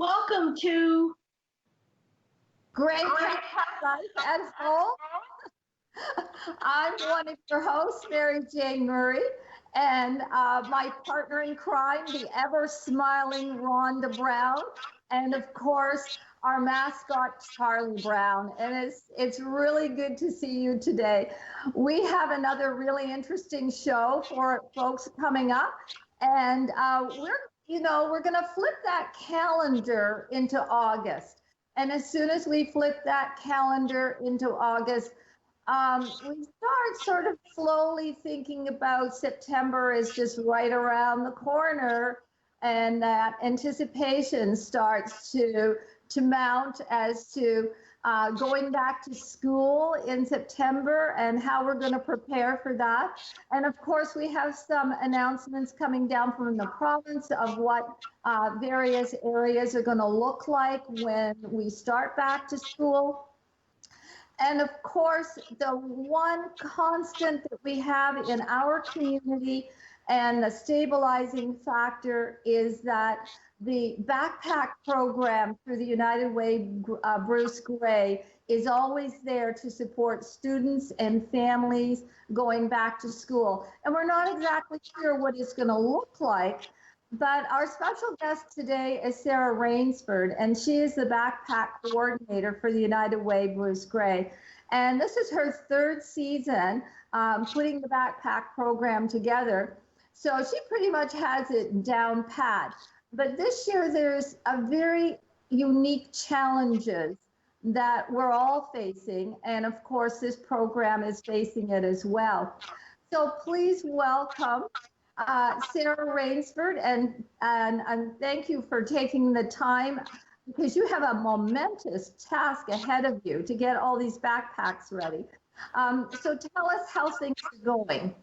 Welcome to Great Life and Full. I'm one of your hosts, Mary Jane Murray, and my partner in crime, the ever-smiling Rhonda Brown, and of course, our mascot, Charlie Brown. And it's really good to see you today. We have another really interesting show for folks coming up, and we're going to flip that calendar into August. And as soon as we flip that calendar into August, we start sort of slowly thinking about September is just right around the corner, and that anticipation starts to mount as to going back to school in September and how we're going to prepare for that. And of course, we have some announcements coming down from the province of what various areas are going to look like when we start back to school. And of course, the one constant that we have in our community and the stabilizing factor is that the backpack program through the United Way Bruce Gray is always there to support students and families going back to school. And we're not exactly sure what it's going to look like, but our special guest today is Sarah Rainsford, and she is the backpack coordinator for the United Way Bruce Gray. And this is her third season putting the backpack program together. So she pretty much has it down pat. But this year there's a very unique challenges that we're all facing. And of course, this program is facing it as well. So please welcome Sarah Rainsford, and thank you for taking the time, because you have a momentous task ahead of you to get all these backpacks ready. So tell us how things are going.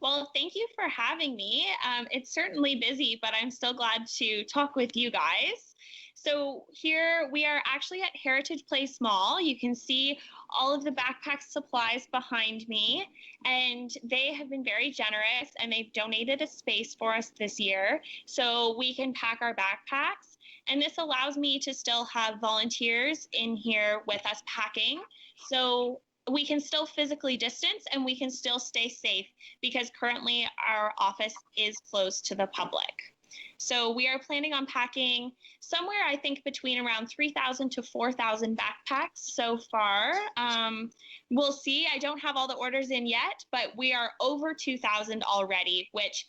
Well, thank you for having me. It's certainly busy, but I'm still glad to talk with you guys. So here we are actually at Heritage Place Mall. You can see all of the backpack supplies behind me, and they have been very generous, and they've donated a space for us this year so we can pack our backpacks. And this allows me to still have volunteers in here with us packing, so we can still physically distance and we can still stay safe, because currently our office is closed to the public. So we are planning on packing somewhere, I think, between around 3,000 to 4,000 backpacks so far. We'll see. I don't have all the orders in yet, but we are over 2,000 already, which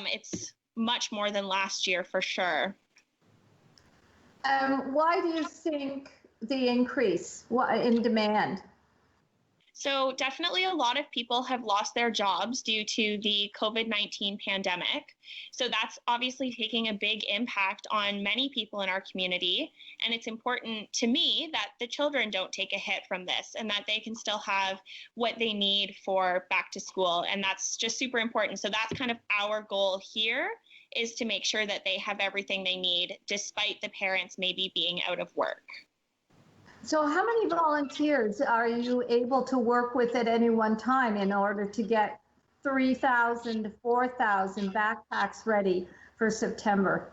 it's much more than last year for sure. Why do you think the increase in demand? So definitely a lot of people have lost their jobs due to the COVID-19 pandemic. So that's obviously taking a big impact on many people in our community. And it's important to me that the children don't take a hit from this, and that they can still have what they need for back to school. And that's just super important. So that's kind of our goal here, is to make sure that they have everything they need, despite the parents maybe being out of work. So how many volunteers are you able to work with at any one time in order to get 3,000 to 4,000 backpacks ready for September?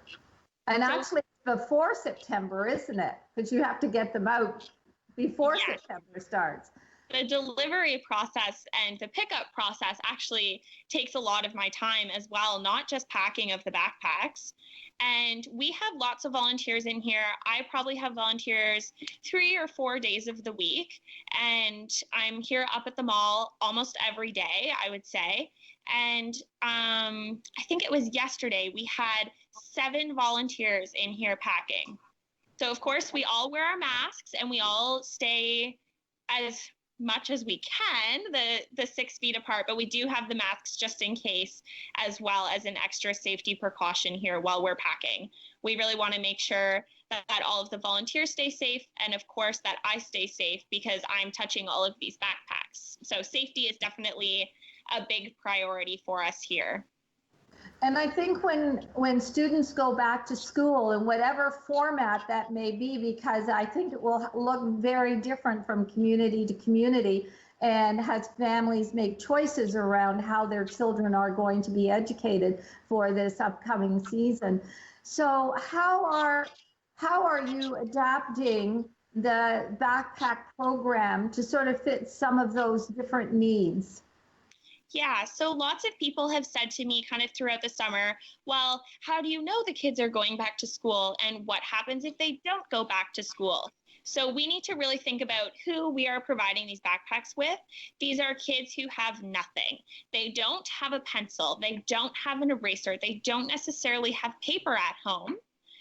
And actually before September, isn't it? Because you have to get them out before September starts. The delivery process and the pickup process actually takes a lot of my time as well, not just packing of the backpacks. And we have lots of volunteers in here. I probably have volunteers 3 or 4 days of the week. And I'm here up at the mall almost every day, I would say. And I think it was yesterday, we had 7 volunteers in here packing. So of course we all wear our masks and we all stay as much as we can, the 6 feet apart, but we do have the masks just in case, as well as an extra safety precaution here while we're packing. We really want to make sure that all of the volunteers stay safe, and of course that I stay safe, because I'm touching all of these backpacks. So safety is definitely a big priority for us here. And I think when students go back to school, in whatever format that may be, because I think it will look very different from community to community, and as families make choices around how their children are going to be educated for this upcoming season. So how are how are you adapting the backpack program to sort of fit some of those different needs? Yeah, so lots of people have said to me kind of throughout the summer, well, how do you know the kids are going back to school and what happens if they don't go back to school? So we need to really think about who we are providing these backpacks with. These are kids who have nothing. They don't have a pencil, they don't have an eraser, they don't necessarily have paper at home.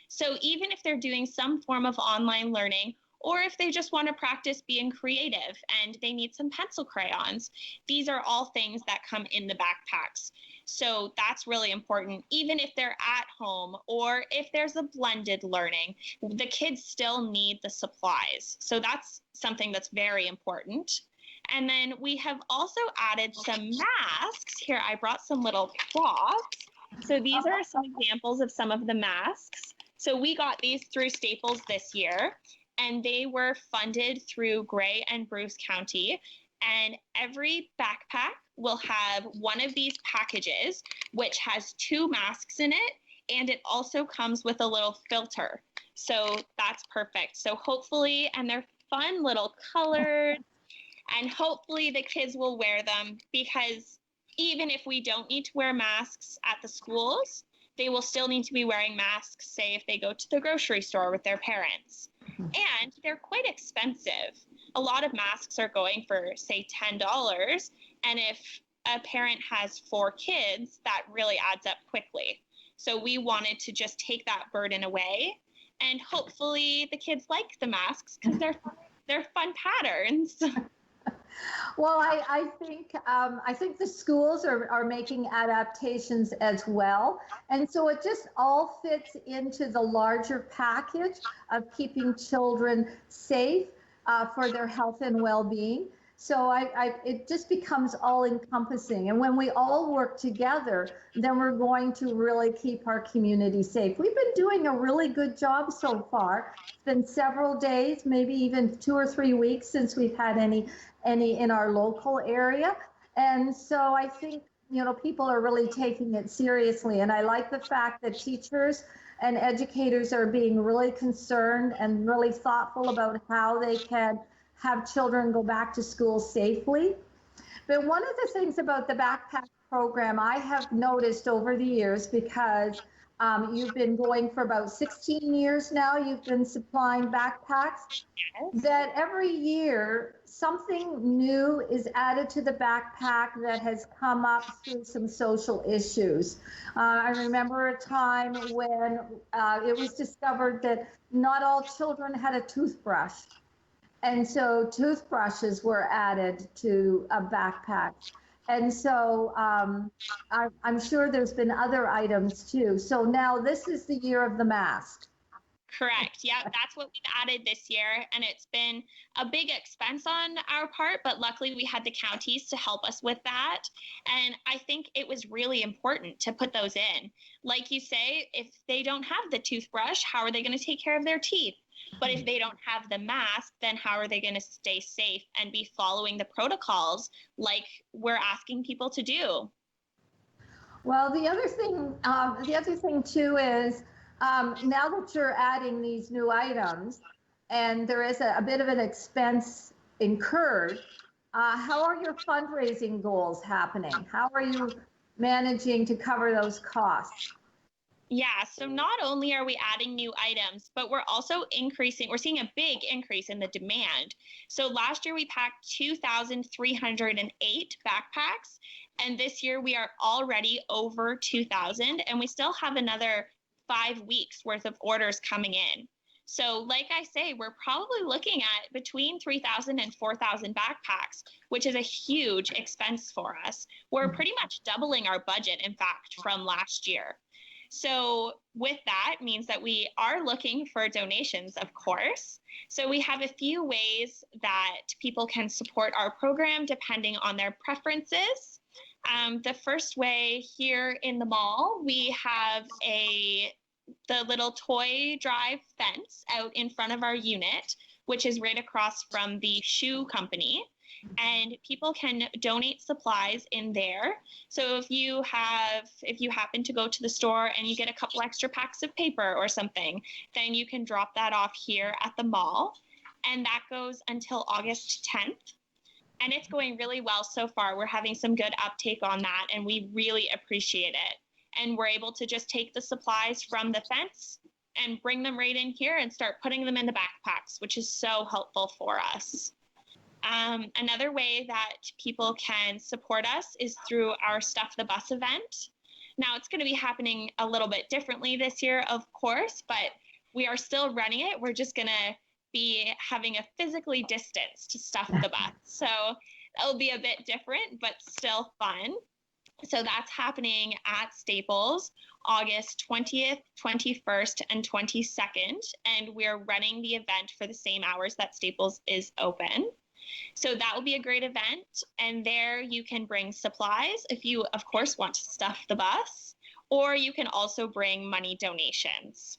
So even if they're doing some form of online learning, or if they just want to practice being creative and they need some pencil crayons, these are all things that come in the backpacks. So that's really important. Even if they're at home or if there's a blended learning, the kids still need the supplies. So that's something that's very important. And then we have also added some masks. Here, I brought some little props. So these are some examples of some of the masks. So we got these through Staples this year, and they were funded through Grey and Bruce County. And every backpack will have one of these packages, which has 2 masks in it, and it also comes with a little filter. So that's perfect. So hopefully, and they're fun little colors, and hopefully the kids will wear them, because even if we don't need to wear masks at the schools, they will still need to be wearing masks, say, if they go to the grocery store with their parents. And they're quite expensive. A lot of masks are going for, say, $10. And if a parent has 4 kids, that really adds up quickly. So we wanted to just take that burden away. And hopefully the kids like the masks because they're fun patterns. Well, I think the schools are making adaptations as well, and so it just all fits into the larger package of keeping children safe for their health and well-being. So it just becomes all encompassing, and when we all work together, then we're going to really keep our community safe. We've been doing a really good job so far. It's been several days, maybe even 2 or 3 weeks since we've had any in our local area. And so I think, people are really taking it seriously. And I like the fact that teachers and educators are being really concerned and really thoughtful about how they can have children go back to school safely. But one of the things about the backpack program I have noticed over the years, because you've been going for about 16 years now, you've been supplying backpacks, that every year something new is added to the backpack that has come up through some social issues. I remember a time when it was discovered that not all children had a toothbrush. And so toothbrushes were added to a backpack. And so I'm sure there's been other items too. So now this is the year of the mask. Correct. Yeah, that's what we've added this year. And it's been a big expense on our part, but luckily we had the counties to help us with that. And I think it was really important to put those in. Like you say, if they don't have the toothbrush, how are they going to take care of their teeth? But if they don't have the mask, then how are they going to stay safe and be following the protocols like we're asking people to do? Well, the other thing too is now that you're adding these new items, and there is a bit of an expense incurred, how are your fundraising goals happening? How are you managing to cover those costs? Yeah, so not only are we adding new items, but we're also we're seeing a big increase in the demand. So last year we packed 2,308 backpacks, and this year we are already over 2,000, and we still have another 5 weeks worth of orders coming in. So like I say, we're probably looking at between 3,000 and 4,000 backpacks, which is a huge expense for us. We're pretty much doubling our budget, in fact, from last year. So with that means that we are looking for donations, of course. So we have a few ways that people can support our program depending on their preferences. The first way, here in the mall, we have a the little toy drive fence out in front of our unit, which is right across from the shoe company. And people can donate supplies in there. So if you happen to go to the store and you get a couple extra packs of paper or something, then you can drop that off here at the mall. And that goes until August 10th. And it's going really well so far. We're having some good uptake on that, and we really appreciate it. And we're able to just take the supplies from the fence and bring them right in here and start putting them in the backpacks, which is so helpful for us. Another way that people can support us is through our Stuff the Bus event. Now, it's going to be happening a little bit differently this year, of course, but we are still running it. We're just going to be having a physically distanced Stuff the Bus. So it'll be a bit different, but still fun. So that's happening at Staples, August 20th, 21st, and 22nd. And we're running the event for the same hours that Staples is open. So that will be a great event. And there you can bring supplies if you, of course, want to stuff the bus, or you can also bring money donations.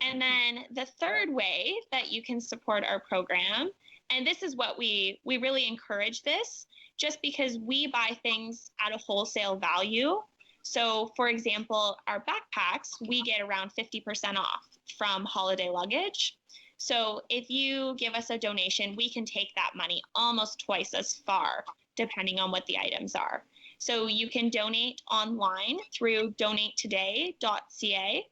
And then the third way that you can support our program, and this is what we really encourage this, just because we buy things at a wholesale value. So for example, our backpacks, we get around 50% off from Holiday Luggage. So if you give us a donation, we can take that money almost twice as far, depending on what the items are. So you can donate online through donatetoday.ca,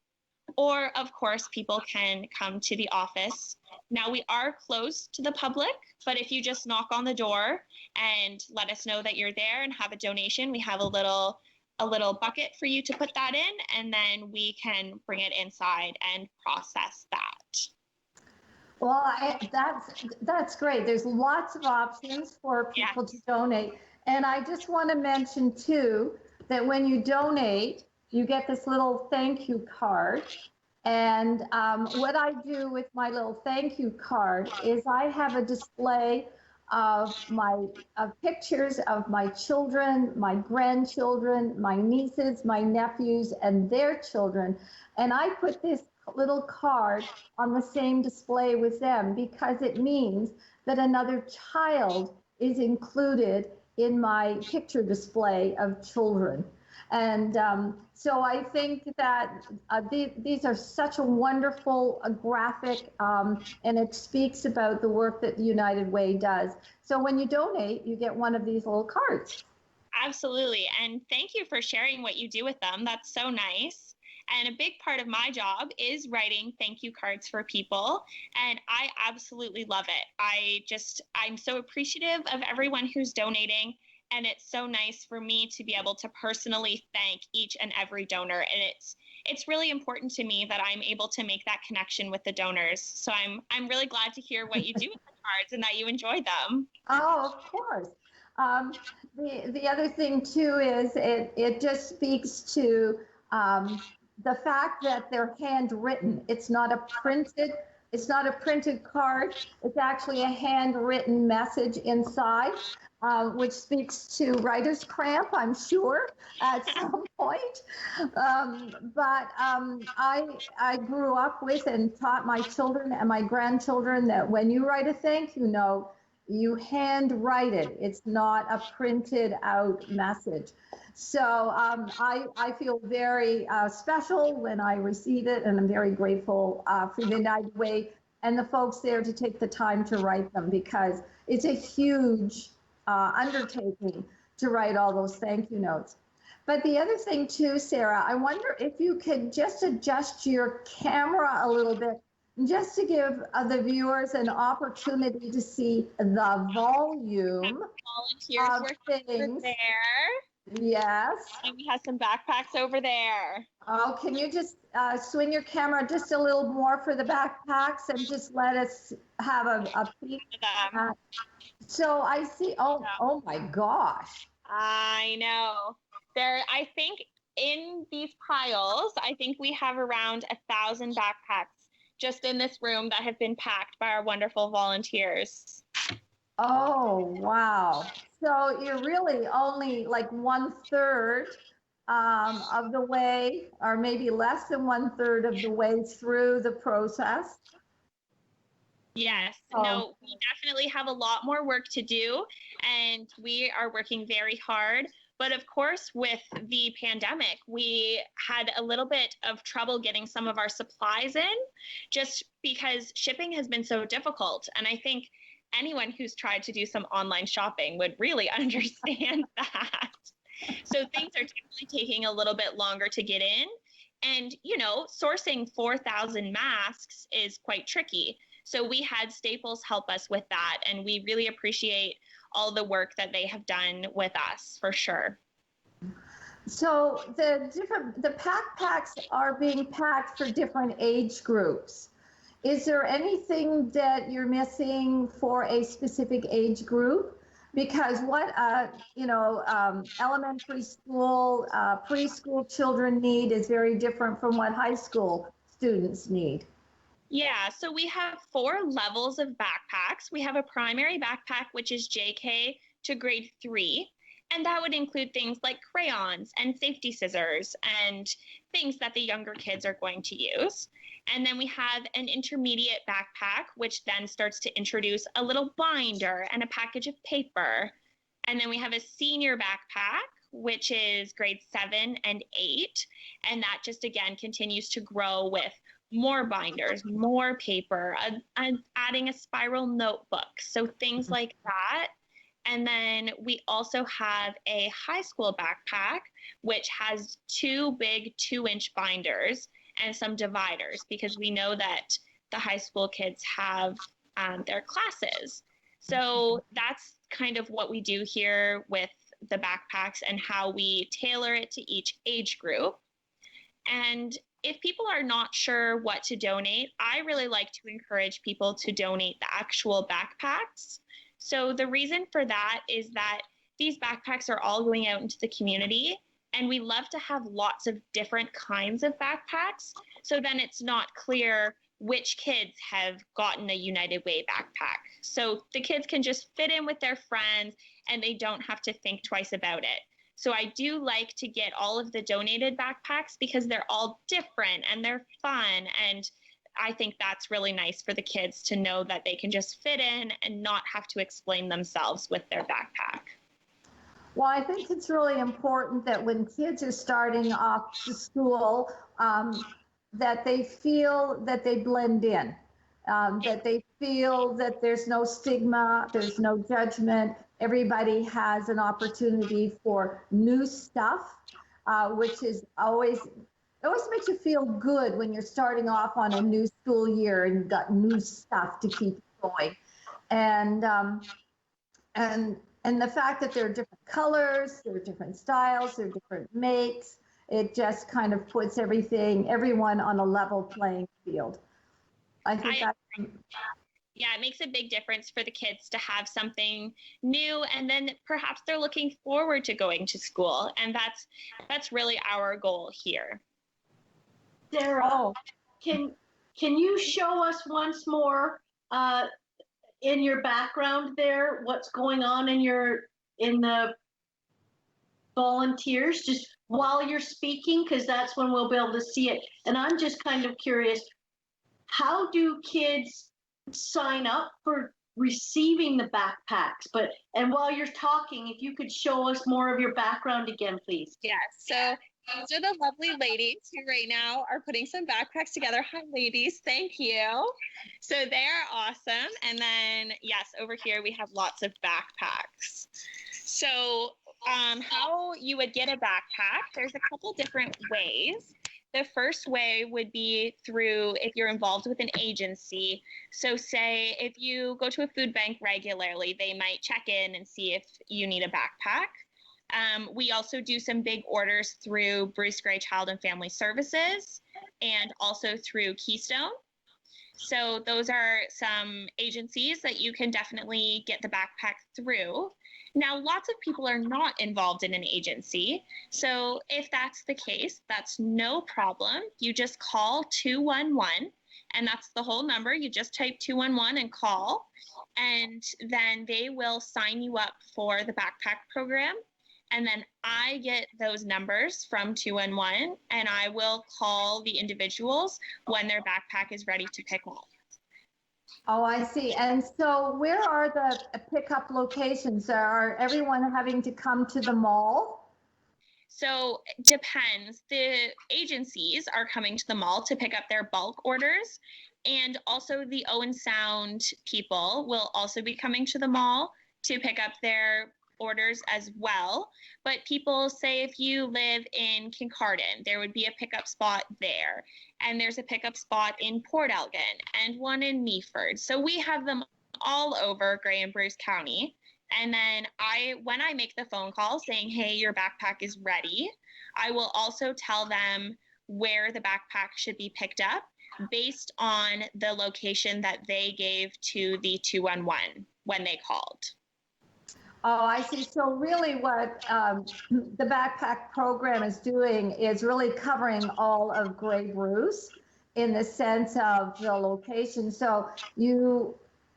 or of course, people can come to the office. Now we are closed to the public, but if you just knock on the door and let us know that you're there and have a donation, we have a little bucket for you to put that in, and then we can bring it inside and process that. Well, that's great. There's lots of options for people to donate. And I just want to mention too, that when you donate, you get this little thank you card. And what I do with my little thank you card is I have a display of pictures of my children, my grandchildren, my nieces, my nephews, and their children. And I put this little card on the same display with them because it means that another child is included in my picture display of children. And so I think that these are such a wonderful graphic, and it speaks about the work that the United Way does. So when you donate, you get one of these little cards. Absolutely. And thank you for sharing what you do with them. That's so nice. And a big part of my job is writing thank you cards for people. And I absolutely love it. I'm so appreciative of everyone who's donating. And it's so nice for me to be able to personally thank each and every donor. And it's really important to me that I'm able to make that connection with the donors. So I'm really glad to hear what you do with the cards and that you enjoy them. Oh, of course. The other thing too is it just speaks to the fact that they're handwritten. It's not a printed card. It's actually a handwritten message inside, which speaks to writer's cramp, I'm sure, at some point. But I grew up with and taught my children and my grandchildren that when you write a thank you note, you handwrite it. It's not a printed out message. So I feel very special when I receive it, and I'm very grateful for the United Way and the folks there to take the time to write them, because it's a huge undertaking to write all those thank you notes. But the other thing too, Sarah, I wonder if you could just adjust your camera a little bit, just to give the viewers an opportunity to see the volume of things. There. Yes. And we have some backpacks over there. Oh, can you just swing your camera just a little more for the backpacks and just let us have a peek? So I see, oh my gosh. I know. I think in these piles, I think we have around 1,000 backpacks just in this room that have been packed by our wonderful volunteers. Oh, wow. So you're really only like 1/3 of the way, or maybe less than 1/3 of the way through the process. Yes, Oh. no, we definitely have a lot more work to do, and we are working very hard. But of course, with the pandemic, we had a little bit of trouble getting some of our supplies in, just because shipping has been so difficult. And I think anyone who's tried to do some online shopping would really understand that. So things are definitely taking a little bit longer to get in. And, you know, sourcing 4,000 masks is quite tricky. So we had Staples help us with that, and we really appreciate all the work that they have done with us, for sure. So the backpacks are being packed for different age groups. Is there anything that you're missing for a specific age group? Because what elementary school, preschool children need is very different from what high school students need. Yeah, so we have 4 levels of backpacks. We have a primary backpack, which is JK to grade 3, and that would include things like crayons and safety scissors and things that the younger kids are going to use. And then we have an intermediate backpack, which then starts to introduce a little binder and a package of paper. And then we have a senior backpack, which is grade 7 and 8, and that just again continues to grow with more binders, more paper, adding a spiral notebook, so things like that. And then we also have a high school backpack, which has 2 big 2-inch binders and some dividers, because we know that the high school kids have their classes. So that's kind of what we do here with the backpacks and how we tailor it to each age group. And if people are not sure what to donate, I really like to encourage people to donate the actual backpacks. So the reason for that is that these backpacks are all going out into the community, and we love to have lots of different kinds of backpacks. So then it's not clear which kids have gotten a United Way backpack. So the kids can just fit in with their friends and they don't have to think twice about it. So I do like to get all of the donated backpacks because they're all different and they're fun. And I think that's really nice for the kids to know that they can just fit in and not have to explain themselves with their backpack. Well, I think it's really important that when kids are starting off to school, that they feel that they blend in, that they feel that there's no stigma, there's no judgment. Everybody has an opportunity for new stuff, which is it always makes you feel good when you're starting off on a new school year and you've got new stuff to keep going. And the fact that there are different colors, there are different styles, there are different makes, it just kind of puts everyone on a level playing field. I think yeah, it makes a big difference for the kids to have something new, and then perhaps they're looking forward to going to school, and that's really our goal here. Sarah, can you show us once more in your background there what's going on in the volunteers, just while you're speaking, because that's when we'll be able to see it. And I'm just kind of curious, how do kids sign up for receiving the backpacks? And while you're talking, if you could show us more of your background again, please. Yes, so these are the lovely ladies who right now are putting some backpacks together. Hi, ladies. Thank you. So they are awesome. And then, yes, over here we have lots of backpacks. So how you would get a backpack, there's a couple different ways. The first way would be through if you're involved with an agency. So say if you go to a food bank regularly, they might check in and see if you need a backpack. We also do some big orders through Bruce Gray Child and Family Services and also through Keystone. So those are some agencies that you can definitely get the backpack through. Now, lots of people are not involved in an agency. So if that's the case, that's no problem. You just call 211, and that's the whole number. You just type 211 and call, and then they will sign you up for the backpack program. And then I get those numbers from 211 and I will call the individuals when their backpack is ready to pick up. Oh, I see. And so where are the pickup locations? Are everyone having to come to the mall? So it depends. The agencies are coming to the mall to pick up their bulk orders. And also the Owen Sound people will also be coming to the mall to pick up their orders as well. But people say if you live in Kincardine, there would be a pickup spot there. And there's a pickup spot in Port Elgin and one in Meaford. So we have them all over Grey and Bruce County. And then when I make the phone call saying, hey, your backpack is ready, I will also tell them where the backpack should be picked up based on the location that they gave to the 211 when they called. Oh, I see. So really what the backpack program is doing is really covering all of Grey Bruce in the sense of the location. So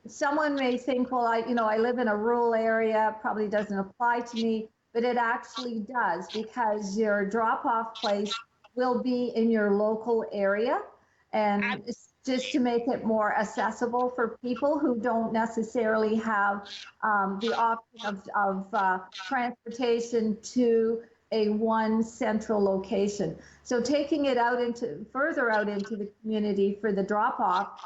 someone may think, well, I live in a rural area, probably doesn't apply to me, but it actually does, because your drop-off place will be in your local area. And it's just to make it more accessible for people who don't necessarily have the option of transportation to a one central location. So taking it further out into the community for the drop-off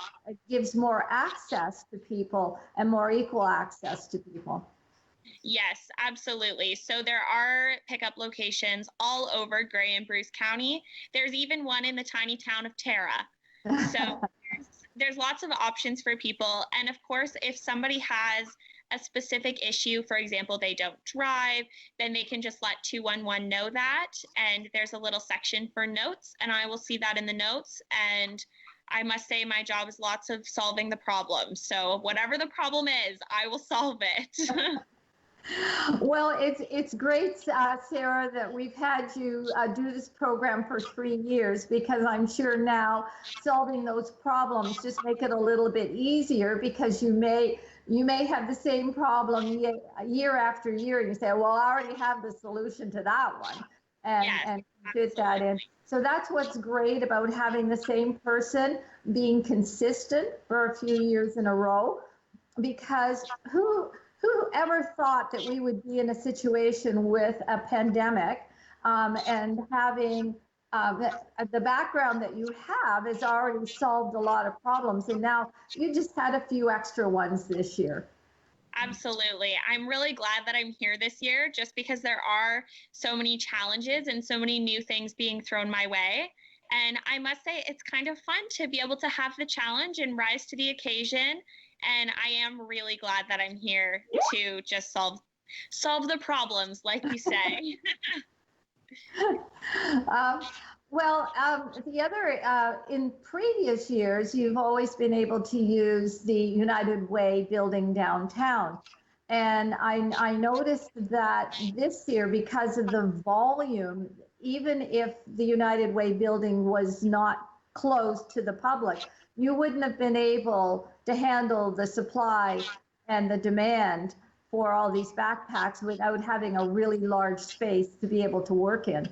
gives more access to people and more equal access to people. Yes, absolutely. So there are pickup locations all over Grey and Bruce County. There's even one in the tiny town of Tara. So there's lots of options for people. And of course, if somebody has a specific issue, for example, they don't drive, then they can just let 211 know that. And there's a little section for notes, and I will see that in the notes. And I must say my job is lots of solving the problem. So whatever the problem is, I will solve it. Well, it's great, Sarah, that we've had you do this program for 3 years, because I'm sure now solving those problems just make it a little bit easier, because you may have the same problem year after year, and you say, well, I already have the solution to that one, and fit that in. So that's what's great about having the same person being consistent for a few years in a row, because who ever thought that we would be in a situation with a pandemic, and having the background that you have has already solved a lot of problems, and now you just had a few extra ones this year. Absolutely. I'm really glad that I'm here this year, just because there are so many challenges and so many new things being thrown my way. And I must say, it's kind of fun to be able to have the challenge and rise to the occasion. And I am really glad that I'm here to just solve the problems, like you say. The other, in previous years, you've always been able to use the United Way building downtown. And I noticed that this year, because of the volume, even if the United Way building was not closed to the public, you wouldn't have been able to handle the supply and the demand for all these backpacks without having a really large space to be able to work in.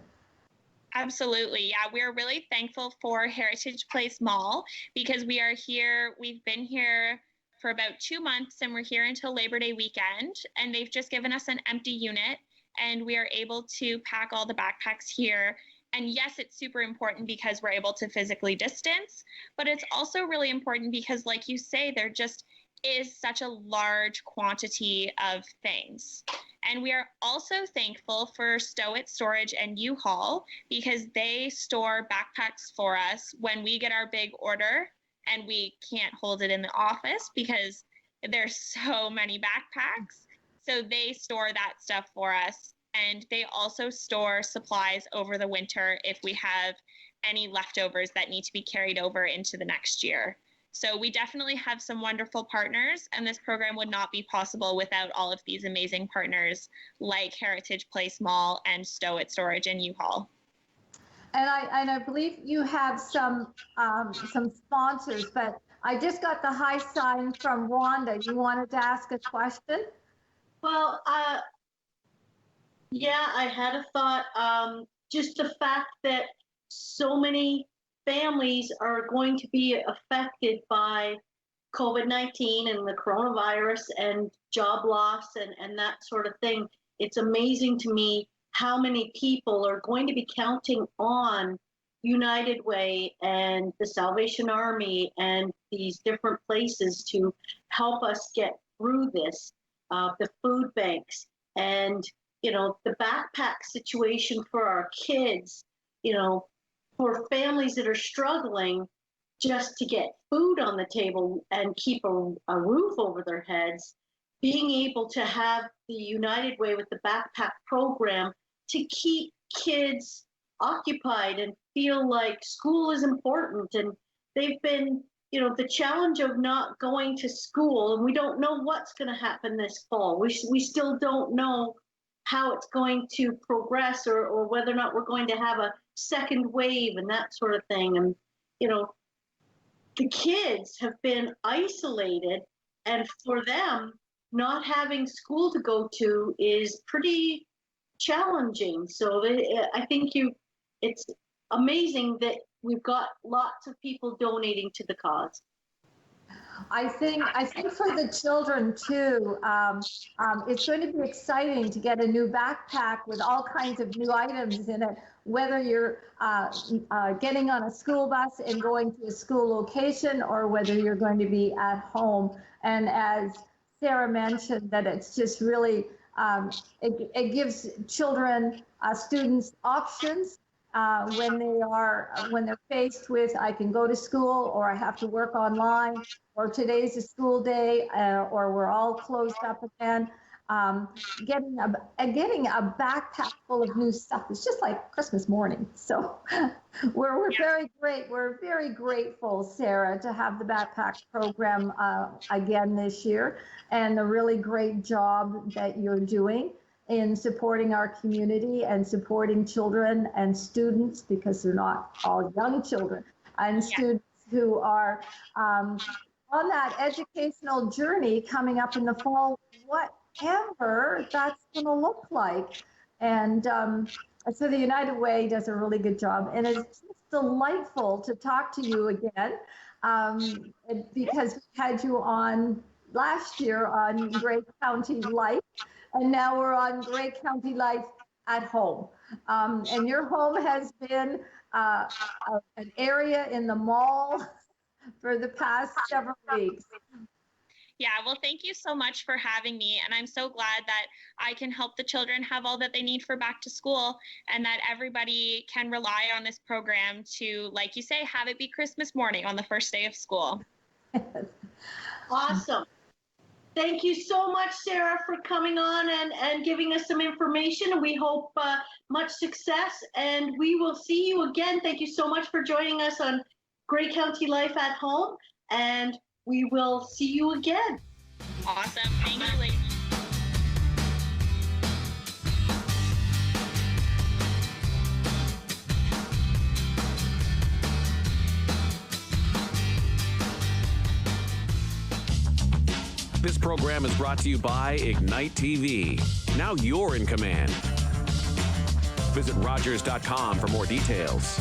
Absolutely. Yeah, we're really thankful for Heritage Place Mall, because we are here. We've been here for about 2 months, and we're here until Labor Day weekend. And they've just given us an empty unit, and we are able to pack all the backpacks here. And yes, it's super important because we're able to physically distance, but it's also really important because, like you say, there just is such a large quantity of things. And we are also thankful for Stow It Storage and U-Haul, because they store backpacks for us when we get our big order and we can't hold it in the office because there's so many backpacks. So they store that stuff for us. And they also store supplies over the winter if we have any leftovers that need to be carried over into the next year. So we definitely have some wonderful partners, and this program would not be possible without all of these amazing partners like Heritage Place Mall and Stow It Storage and U-Haul. And I believe you have some sponsors, but I just got the high sign from Rhonda. You wanted to ask a question? Well, Yeah, I had a thought. Just the fact that so many families are going to be affected by COVID-19 and the coronavirus and job loss and that sort of thing. It's amazing to me how many people are going to be counting on United Way and the Salvation Army and these different places to help us get through this, the food banks and, the backpack situation for our kids, for families that are struggling just to get food on the table and keep a roof over their heads, being able to have the United Way with the backpack program to keep kids occupied and feel like school is important. And they've been, the challenge of not going to school, and we don't know what's going to happen this fall. We still don't know how it's going to progress or whether or not we're going to have a second wave and that sort of thing. And, the kids have been isolated, and for them, not having school to go to is pretty challenging. So I think it's amazing that we've got lots of people donating to the cause. I think for the children too, it's going to be exciting to get a new backpack with all kinds of new items in it, whether you're getting on a school bus and going to a school location or whether you're going to be at home. And as Sarah mentioned, that it's just really, it gives children, students options. When they're faced with, I can go to school or I have to work online, or today's a school day, or we're all closed up again. Getting a backpack full of new stuff is just like Christmas morning. So we're very grateful, Sarah, to have the backpack program again this year, and the really great job that you're doing in supporting our community and supporting children and students, because they're not all young children, and students who are on that educational journey coming up in the fall, whatever that's going to look like. And so the United Way does a really good job, and it's just delightful to talk to you again, because we had you on last year on Grey County Life, and now we're on Grey County Life at Home. And your home has been an area in the mall for the past several weeks. Yeah, well, thank you so much for having me. And I'm so glad that I can help the children have all that they need for back to school, and that everybody can rely on this program to, like you say, have it be Christmas morning on the first day of school. Awesome. Thank you so much, Sarah, for coming on and giving us some information. And we hope much success, and we will see you again. Thank you so much for joining us on Grey County Life at Home, and we will see you again. Awesome. Thank you, ladies. This program is brought to you by Ignite TV. Now you're in command. Visit Rogers.com for more details.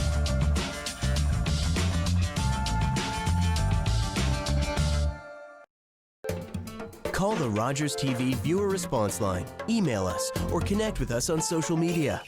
Call the Rogers TV viewer response line, email us, or connect with us on social media.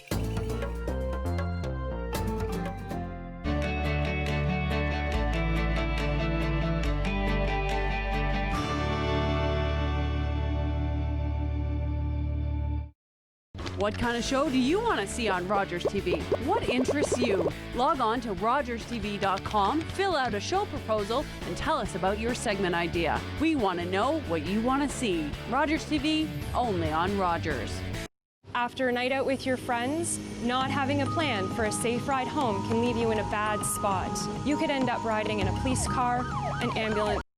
What kind of show do you want to see on Rogers TV? What interests you? Log on to rogerstv.com, fill out a show proposal, and tell us about your segment idea. We want to know what you want to see. Rogers TV, only on Rogers. After a night out with your friends, not having a plan for a safe ride home can leave you in a bad spot. You could end up riding in a police car, an ambulance,